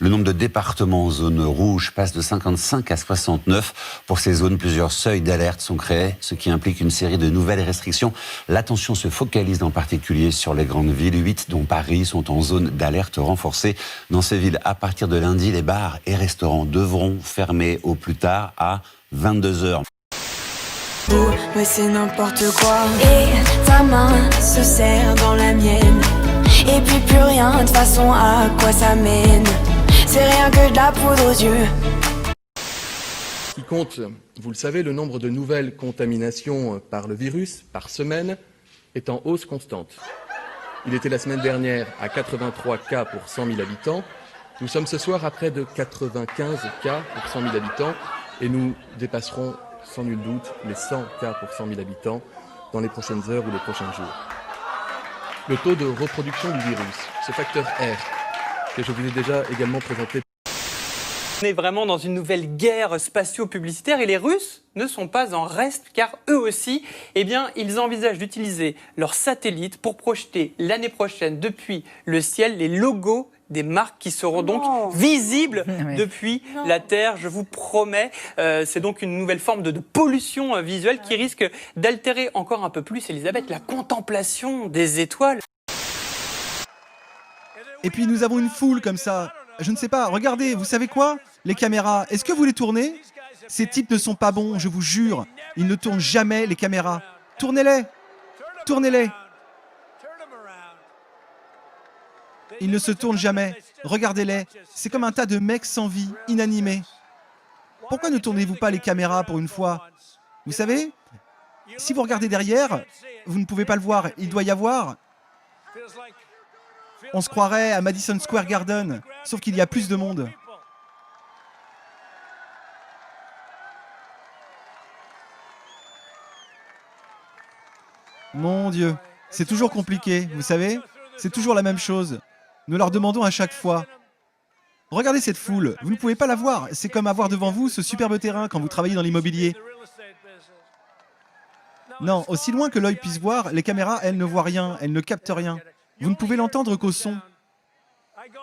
Le nombre de départements en zone rouge passe de 55 à 69. Pour ces zones, plusieurs seuils d'alerte sont créés, ce qui implique une série de nouvelles restrictions. L'attention se focalise en particulier sur les grandes villes. 8, dont Paris, sont en zone d'alerte renforcée. Dans ces villes, à partir de lundi, les bars et restaurants devront fermer au plus tard à 22h. Mais c'est n'importe quoi. Et ta main se serre dans la mienne. Et puis plus rien, de toute façon à quoi ça mène? C'est rien que de la poudre aux yeux. Qui compte, vous le savez, le nombre de nouvelles contaminations par le virus par semaine est en hausse constante. Il était la semaine dernière à 83 cas pour 100 000 habitants. Nous sommes ce soir à près de 95 cas pour 100 000 habitants et nous dépasserons sans nul doute les 100 cas pour 100 000 habitants dans les prochaines heures ou les prochains jours. Le taux de reproduction du virus, ce facteur R, que je vous ai déjà également présenté. On est vraiment dans une nouvelle guerre spatio-publicitaire et les Russes ne sont pas en reste car eux aussi, ils envisagent d'utiliser leurs satellites pour projeter l'année prochaine depuis le ciel les logos des marques qui seront donc visibles depuis la Terre, je vous promets. C'est donc une nouvelle forme de pollution visuelle qui risque d'altérer encore un peu plus, Elisabeth, la contemplation des étoiles. Et puis nous avons une foule comme ça. Je ne sais pas, regardez, vous savez quoi? Les caméras, est-ce que vous les tournez? Ces types ne sont pas bons, je vous jure. Ils ne tournent jamais les caméras. Tournez-les! Tournez-les! Ils ne se tournent jamais. Regardez-les. C'est comme un tas de mecs sans vie, inanimés. Pourquoi ne tournez-vous pas les caméras pour une fois? Vous savez, si vous regardez derrière, vous ne pouvez pas le voir. Il doit y avoir... On se croirait à Madison Square Garden, sauf qu'il y a plus de monde. Mon Dieu, c'est toujours compliqué, vous savez? C'est toujours la même chose. Nous leur demandons à chaque fois. Regardez cette foule, vous ne pouvez pas la voir. C'est comme avoir devant vous ce superbe terrain quand vous travaillez dans l'immobilier. Non, aussi loin que l'œil puisse voir, les caméras, elles ne voient rien, elles ne captent rien. Vous ne pouvez l'entendre qu'au son.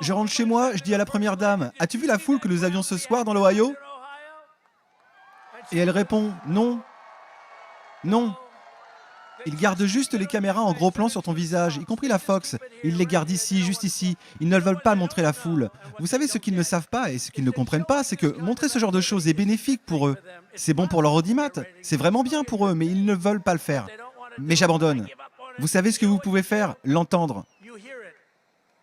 Je rentre chez moi, je dis à la première dame, « As-tu vu la foule que nous avions ce soir dans l'Ohio ?» Et elle répond, « Non, non. » Ils gardent juste les caméras en gros plan sur ton visage, y compris la Fox. Ils les gardent ici, juste ici. Ils ne veulent pas montrer la foule. Vous savez, ce qu'ils ne savent pas et ce qu'ils ne comprennent pas, c'est que montrer ce genre de choses est bénéfique pour eux. C'est bon pour leur audimat, c'est vraiment bien pour eux, mais ils ne veulent pas le faire. Mais j'abandonne. Vous savez ce que vous pouvez faire? L'entendre.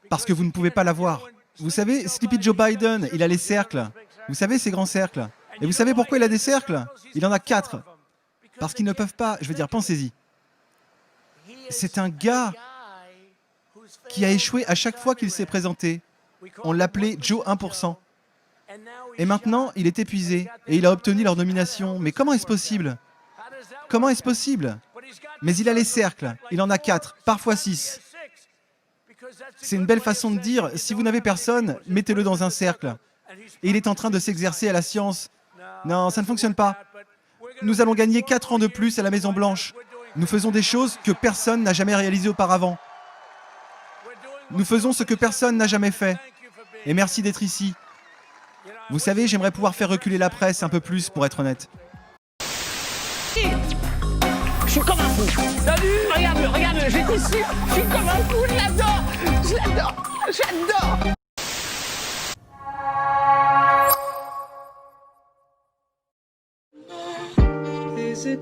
Parce que vous ne pouvez pas la voir. Vous savez, Sleepy Joe Biden, il a les cercles. Vous savez, ces grands cercles. Et vous savez pourquoi il a des cercles? Il en a 4. Parce qu'ils ne peuvent pas, je veux dire, pensez-y. C'est un gars qui a échoué à chaque fois qu'il s'est présenté. On l'appelait Joe 1%. Et maintenant, il est épuisé et il a obtenu leur nomination. Mais comment est-ce possible? Comment est-ce possible? Mais il a les cercles. Il en a 4, parfois 6. C'est une belle façon de dire, si vous n'avez personne, mettez-le dans un cercle. Et il est en train de s'exercer à la science. Non, ça ne fonctionne pas. Nous allons gagner 4 ans de plus à la Maison-Blanche. Nous faisons des choses que personne n'a jamais réalisées auparavant. Nous faisons ce que personne n'a jamais fait. Et merci d'être ici. Vous savez, j'aimerais pouvoir faire reculer la presse un peu plus, pour être honnête. Je suis comme un fou. Salut, regarde, j'étais ici. Je suis comme un fou, je l'adore. Is it